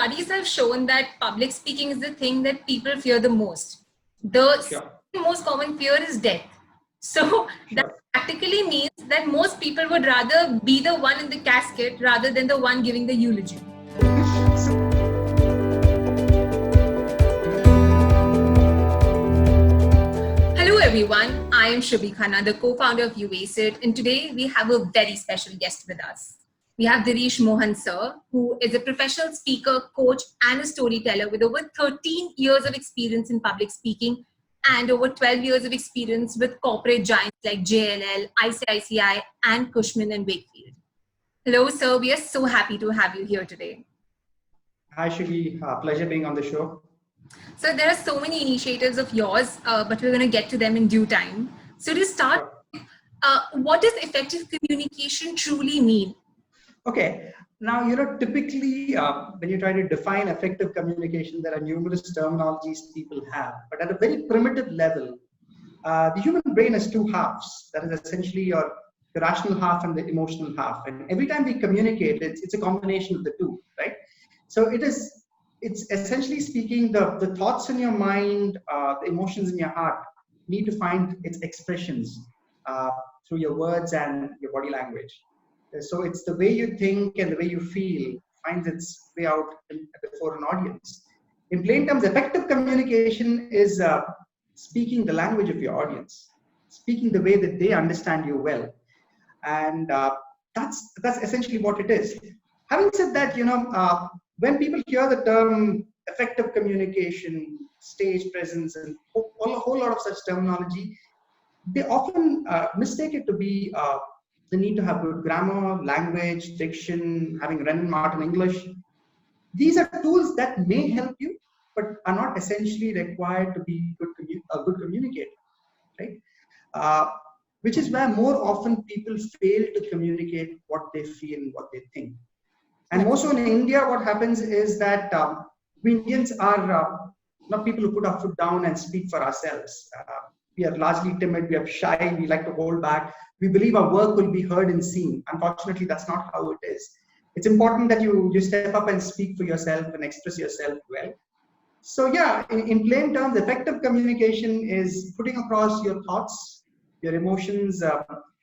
studies have shown that public speaking is the thing that people fear the most. The most common fear is death. So that practically means that most people would rather be the one in the casket rather than the one giving the eulogy. Hello everyone, I am Shubhi Khanna, the co-founder of UAceIt, and today we have a very special guest with us. We have Dirish Mohan sir, who is a professional speaker, coach, and a storyteller with over 13 years of experience in public speaking and over 12 years of experience with corporate giants like JLL, ICICI, and Cushman and Wakefield. Hello, sir. We are so happy to have you here today. Hi, Shubhi. Pleasure being on the show. So there are so many initiatives of yours, but we're going to get to them in due time. So to start, what does effective communication truly mean? Okay. Now, typically when you try to define effective communication, there are numerous terminologies people have. But at a very primitive level, the human brain has two halves. That is essentially your rational half and the emotional half. And every time we communicate, it's a combination of the two, right? So it's essentially speaking, the thoughts in your mind, the emotions in your heart need to find its expressions through your words and your body language. So it's the way you think and the way you feel finds its way out before an audience. In plain terms, effective communication is speaking the language of your audience, speaking the way that they understand you well. And that's essentially what it is. Having said that, when people hear the term effective communication, stage presence, and a whole lot of such terminology, they often mistake it to be the need to have good grammar, language, diction, having Ren and Martin English. These are tools that may help you, but are not essentially required to be a good communicator, right? Which is where more often people fail to communicate what they feel and what they think. And more so in India, what happens is that we Indians are not people who put our foot down and speak for ourselves. We are largely timid, we are shy, we like to hold back. We believe our work will be heard and seen. Unfortunately, that's not how it is. It's important that you step up and speak for yourself and express yourself well. So yeah, in plain terms, effective communication is putting across your thoughts, your emotions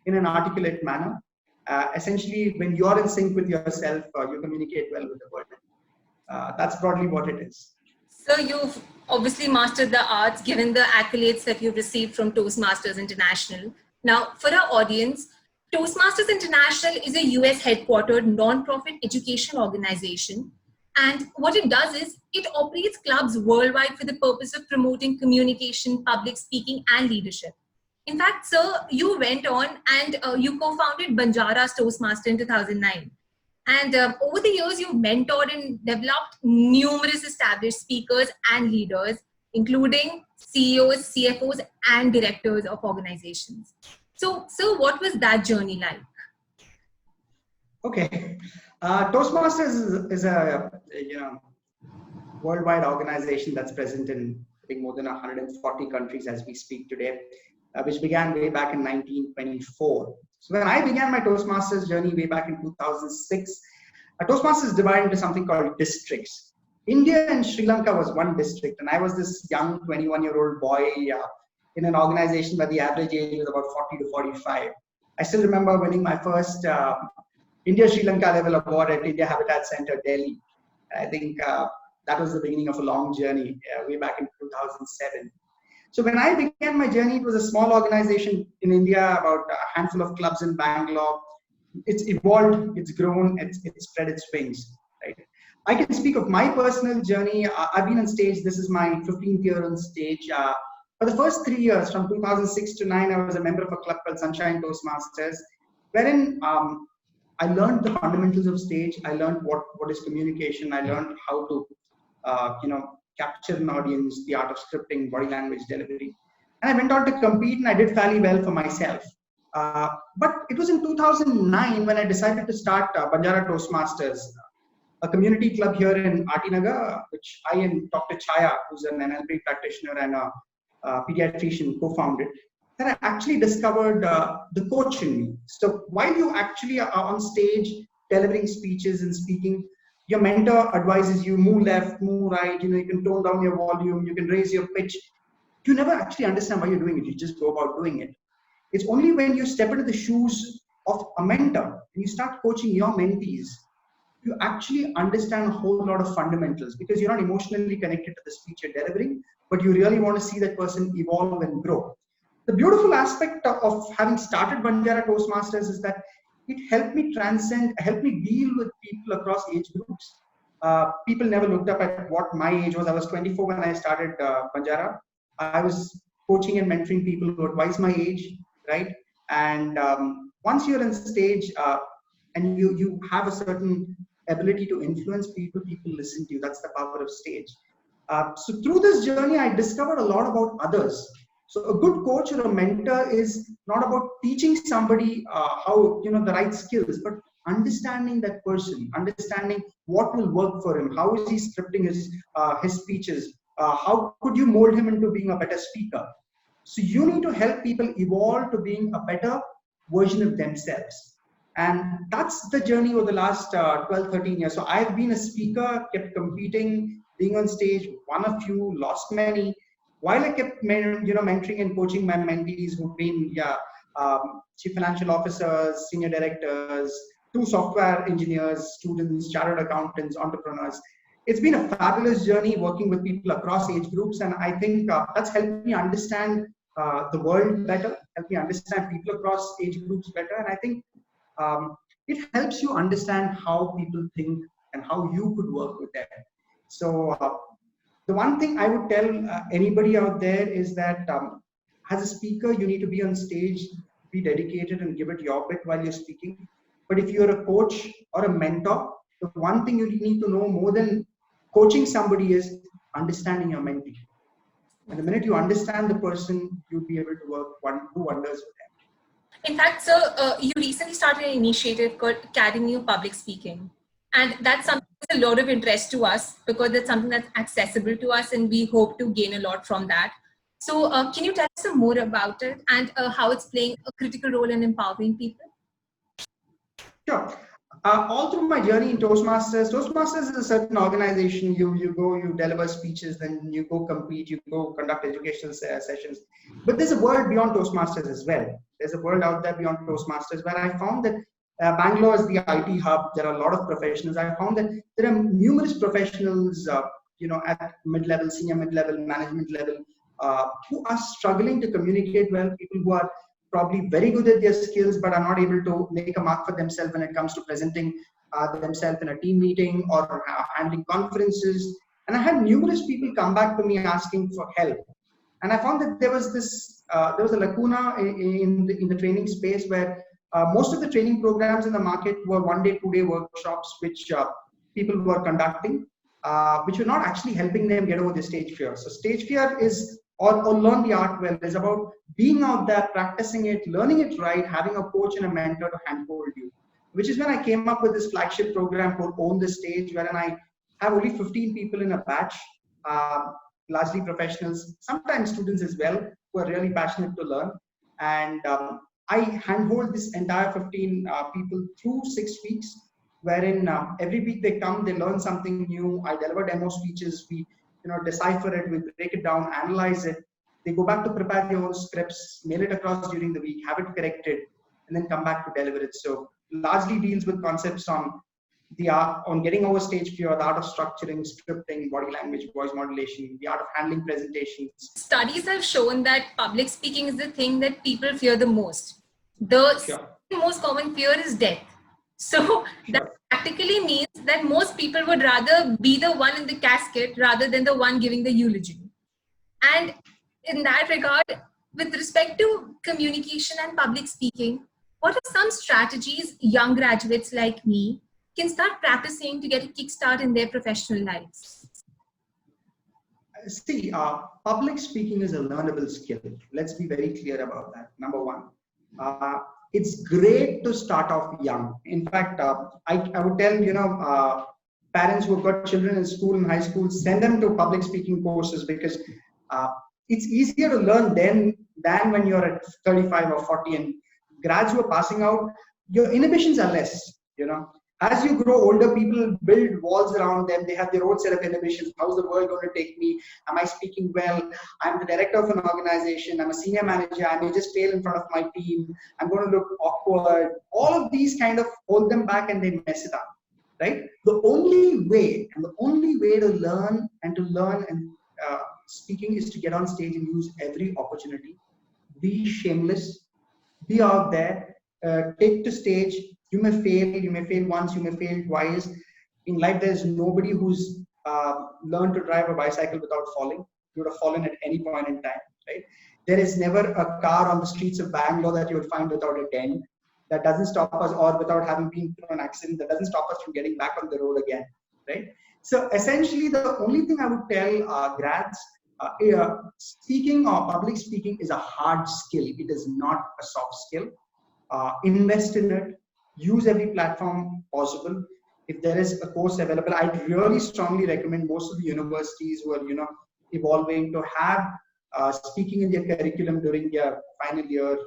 in an articulate manner. Essentially, when you're in sync with yourself, you communicate well with the world. That's broadly what it is. So you've obviously mastered the arts, given the accolades that you've received from Toastmasters International. Now, for our audience, Toastmasters International is a US headquartered non-profit education organization. And what it does is it operates clubs worldwide for the purpose of promoting communication, public speaking, and leadership. In fact, sir, you went on and you co-founded Banjara's Toastmaster in 2009. And over the years, you've mentored and developed numerous established speakers and leaders, including CEOs, CFOs, and directors of organizations. So what was that journey like? Okay. Toastmasters is a worldwide organization that's present in, I think, more than 140 countries as we speak today, which began way back in 1924. So when I began my Toastmasters journey way back in 2006, Toastmasters is divided into something called districts. India and Sri Lanka was one district, and I was this young 21-year-old boy in an organization where the average age was about 40 to 45. I still remember winning my first India-Sri Lanka level award at India Habitat Center, Delhi. I think that was the beginning of a long journey way back in 2007. So when I began my journey, it was a small organization in India, about a handful of clubs in Bangalore. It's evolved, it's grown, it's spread its wings, right? I can speak of my personal journey. I've been on stage. This is my 15th year on stage. For the first 3 years, from 2006 to 9, I was a member of a club called Sunshine Toastmasters, wherein I learned the fundamentals of stage. I learned what is communication. I learned how to, capture an audience, the art of scripting, body language, delivery. And I went on to compete, and I did fairly well for myself. But it was in 2009 when I decided to start Banjara Toastmasters, a community club here in Atinagar, which I and Dr. Chaya, who's an NLP practitioner and a pediatrician, co-founded. Then I actually discovered the coach in me. So while you actually are on stage delivering speeches and speaking, your mentor advises you, move left, move right, you can tone down your volume, you can raise your pitch. You never actually understand why you're doing it. You just go about doing it. It's only when you step into the shoes of a mentor and you start coaching your mentees, you actually understand a whole lot of fundamentals, because you're not emotionally connected to the speech you're delivering, but you really want to see that person evolve and grow. The beautiful aspect of having started Banjara Toastmasters is that it helped me helped me deal with people across age groups. People never looked up at what my age was. I was 24 when I started Banjara. I was coaching and mentoring people who were twice my age, right? And once you're in stage and you have a certain ability to influence people, people listen to you. That's the power of stage. So through this journey, I discovered a lot about others. So a good coach or a mentor is not about teaching somebody how the right skills, but understanding that person, understanding what will work for him, how is he scripting his speeches, how could you mold him into being a better speaker. So you need to help people evolve to being a better version of themselves. And that's the journey over the last 12, 13 years. So I've been a speaker, kept competing, being on stage, won a few, lost many, while I kept mentoring and coaching my mentees who've been chief financial officers, senior directors, two software engineers, students, chartered accountants, entrepreneurs. It's been a fabulous journey working with people across age groups, and I think that's helped me understand the world better, helped me understand people across age groups better, and I think it helps you understand how people think and how you could work with them. So the one thing I would tell anybody out there is that as a speaker, you need to be on stage, be dedicated and give it your bit while you're speaking. But if you're a coach or a mentor, the one thing you need to know more than coaching somebody is understanding your mentee. And the minute you understand the person, you'll be able to do wonders with them. In fact, sir, you recently started an initiative called Academy of Public Speaking. And that's something that's a lot of interest to us, because that's something that's accessible to us and we hope to gain a lot from that. So can you tell us some more about it and how it's playing a critical role in empowering people? Sure. All through my journey in Toastmasters is a certain organization. You go, you deliver speeches, then you go compete, you go conduct educational sessions. But there's a world beyond Toastmasters as well. There's a world out there beyond Toastmasters where I found that Bangalore is the IT hub. There are a lot of professionals. I found that there are numerous professionals, at mid-level, senior mid-level, management level, who are struggling to communicate well. People who are probably very good at their skills, but are not able to make a mark for themselves when it comes to presenting themselves in a team meeting or handling conferences. And I had numerous people come back to me asking for help. And I found that there was a lacuna in the training space where most of the training programs in the market were 1 day, 2 day workshops, which people were conducting, which were not actually helping them get over the stage fear. So stage fear is, or learn the art well, is about being out there, practicing it, learning it right, having a coach and a mentor to handhold you. Which is when I came up with this flagship program called Own the Stage, wherein I have only 15 people in a batch, largely professionals, sometimes students as well, who are really passionate to learn. And I handhold this entire 15 people through 6 weeks, wherein every week they come, they learn something new. I deliver demo speeches, we decipher it, we break it down, analyze it. They go back to prepare their own scripts, mail it across during the week, have it corrected, and then come back to deliver it. So largely deals with concepts on the art, on getting over stage fear, the art of structuring, scripting, body language, voice modulation, the art of handling presentations. Studies have shown that public speaking is the thing that people fear the most. The most common fear is death. So that practically means that most people would rather be the one in the casket rather than the one giving the eulogy. And in that regard, with respect to communication and public speaking, what are some strategies young graduates like me can start practicing to get a kickstart in their professional lives? See, public speaking is a learnable skill. Let's be very clear about that. Number one, it's great to start off young. In fact, I would tell, parents who've got children in school and high school, send them to public speaking courses, because it's easier to learn then than when you're at 35 or 40, and grads who are passing out, your inhibitions are less, As you grow older, people build walls around them. They have their own set of inhibitions. How's the world going to take me? Am I speaking well? I'm the director of an organization. I'm a senior manager. I may just fail in front of my team. I'm going to look awkward. All of these kind of hold them back and they mess it up, right? The only way to learn and speaking is to get on stage and use every opportunity. Be shameless, be out there, take to stage. You may fail once, you may fail twice. In life, there's nobody who's learned to drive a bicycle without falling. You would have fallen at any point in time, right? There is never a car on the streets of Bangalore that you will find without a dent. That doesn't stop us, or without having been through an accident, that doesn't stop us from getting back on the road again, right? So essentially, the only thing I would tell grads, speaking or public speaking is a hard skill. It is not a soft skill. Invest in it. Use every platform possible. If there is a course available, I'd really strongly recommend most of the universities who are evolving to have speaking in their curriculum during their final year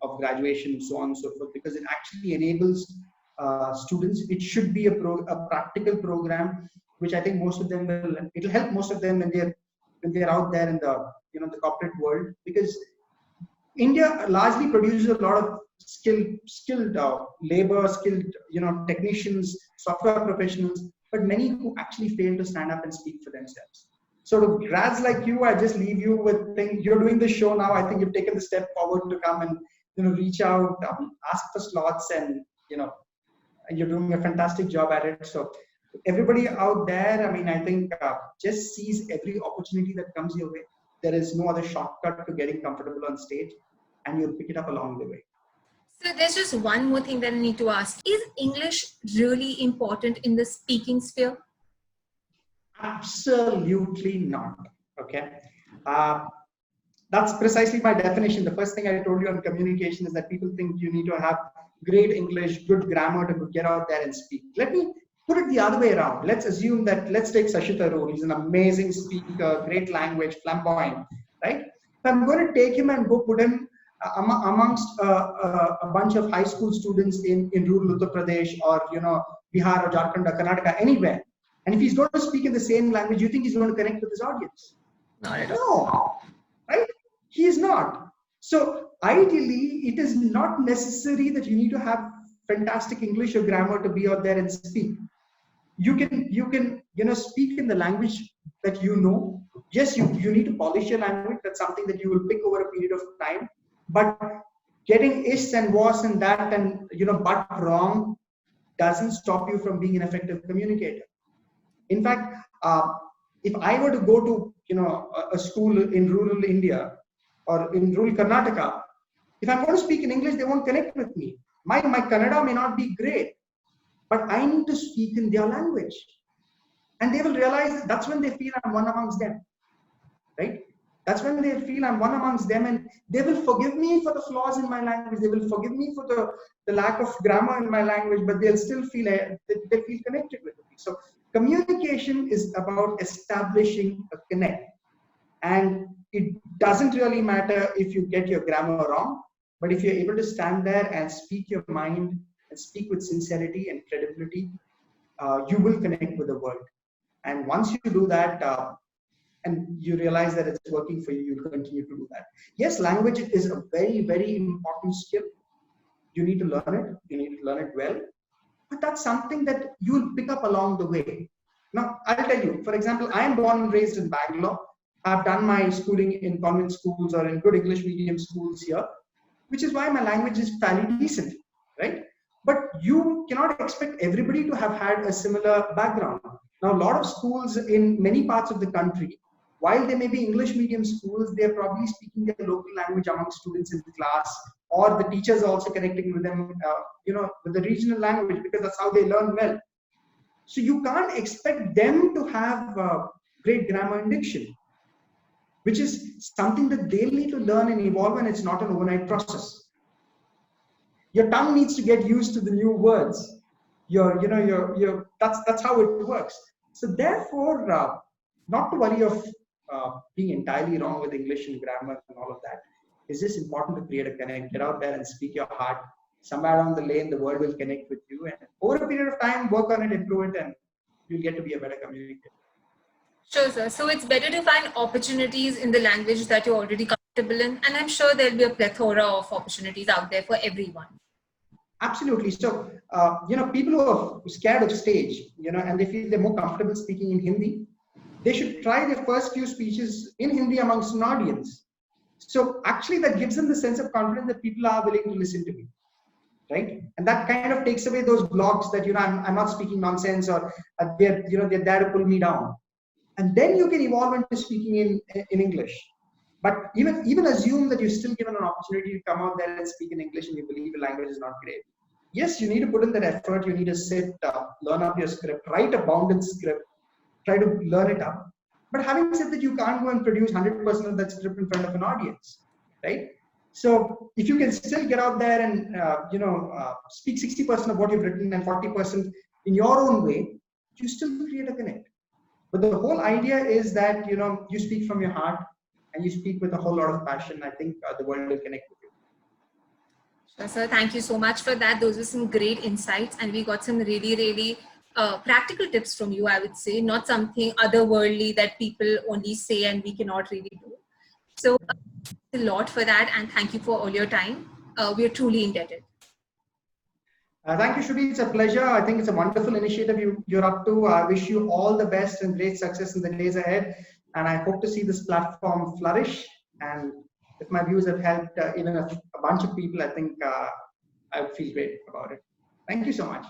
of graduation and so on and so forth, because it actually enables students. It should be a practical program, which I think most of them will. It'll help most of them when they're out there in the the corporate world, because India largely produces a lot of skilled labor, skilled technicians, software professionals, but many who actually fail to stand up and speak for themselves. So to grads like you, I just leave you with things. You're doing the show now. I think you've taken the step forward to come and reach out, ask for slots, and you're doing a fantastic job at it. So everybody out there, I mean, I think just seize every opportunity that comes your way. There is no other shortcut to getting comfortable on stage, and you'll pick it up along the way. So there's just one more thing that I need to ask. Is English really important in the speaking sphere? Absolutely not. Okay. That's precisely my definition. The first thing I told you on communication is that people think you need to have great English, good grammar to get out there and speak. Let me put it the other way around. Let's assume that, let's take Shashi Tharoor. He's an amazing speaker, great language, flamboyant, right? If I'm going to take him and go put him amongst a bunch of high school students in rural Uttar Pradesh or Bihar or Jharkhand or Karnataka, anywhere, and if he's going to speak in the same language, you think he's going to connect with his audience? Not at all. No, right? He is not. So ideally, it is not necessary that you need to have fantastic English or grammar to be out there and speak. You can speak in the language that you know. Yes, you need to polish your language. That's something that you will pick over a period of time. But getting is and was and that and but wrong doesn't stop you from being an effective communicator. In fact, if I were to go to a school in rural India or in rural Karnataka, if I'm going to speak in English, they won't connect with me. My Kannada may not be great, but I need to speak in their language, and they will realize that's when they feel I'm one amongst them, right? That's when they feel I'm one amongst them, and they will forgive me for the flaws in my language. They will forgive me for the lack of grammar in my language, but they'll still feel they feel connected with me. So communication is about establishing a connect, and it doesn't really matter if you get your grammar wrong, but if you're able to stand there and speak your mind and speak with sincerity and credibility, you will connect with the world. And once you do that, and you realize that it's working for you, you'll continue to do that. Yes, language is a very, very important skill. You need to learn it. You need to learn it well. But that's something that you'll pick up along the way. Now, I'll tell you, for example, I am born and raised in Bangalore. I've done my schooling in convent schools or in good English medium schools here, which is why my language is fairly decent, right? But you cannot expect everybody to have had a similar background. Now, a lot of schools in many parts of the country, while they may be English medium schools, they're probably speaking their local language among students in the class, or the teachers are also connecting with them, with the regional language, because that's how they learn well. So you can't expect them to have great grammar and diction, which is something that they'll need to learn and evolve, and it's not an overnight process. Your tongue needs to get used to the new words. That's how it works. So therefore, not to worry of being entirely wrong with English and grammar and all of that. It's just important to create a connect. Get out there and speak your heart. somewhere down the lane, the world will connect with you. And over a period of time, work on it, improve it, and you'll get to be a better communicator. Sure, sir. So it's better to find opportunities in the language that you're already comfortable in. And I'm sure there'll be a plethora of opportunities out there for everyone. Absolutely. So, people who are scared of stage, and they feel they're more comfortable speaking in Hindi, they should try their first few speeches in Hindi amongst an audience. So actually that gives them the sense of confidence that people are willing to listen to me, right? And that kind of takes away those blocks that, I'm not speaking nonsense, or they're there to pull me down. And then you can evolve into speaking in English. But even assume that you're still given an opportunity to come out there and speak in English and you believe the language is not great. Yes, you need to put in that effort. You need to sit, learn up your script, write a bounded script, try to learn it up. But having said that, you can't go and produce 100% of that script in front of an audience, right? So if you can still get out there and speak 60% of what you've written and 40% in your own way, you still create a connect. But the whole idea is that you speak from your heart and you speak with a whole lot of passion. I think the world will connect with you. Sure, sir. Thank you so much for that. Those were some great insights, and we got some really, really practical tips from you, I would say, not something otherworldly that people only say and we cannot really do. So a lot for that, and thank you for all your time. We are truly indebted. Thank you, Shruti. It's a pleasure. I think it's a wonderful initiative you're up to. I wish you all the best and great success in the days ahead. And I hope to see this platform flourish. And if my views have helped even a bunch of people, I think I would feel great about it. Thank you so much.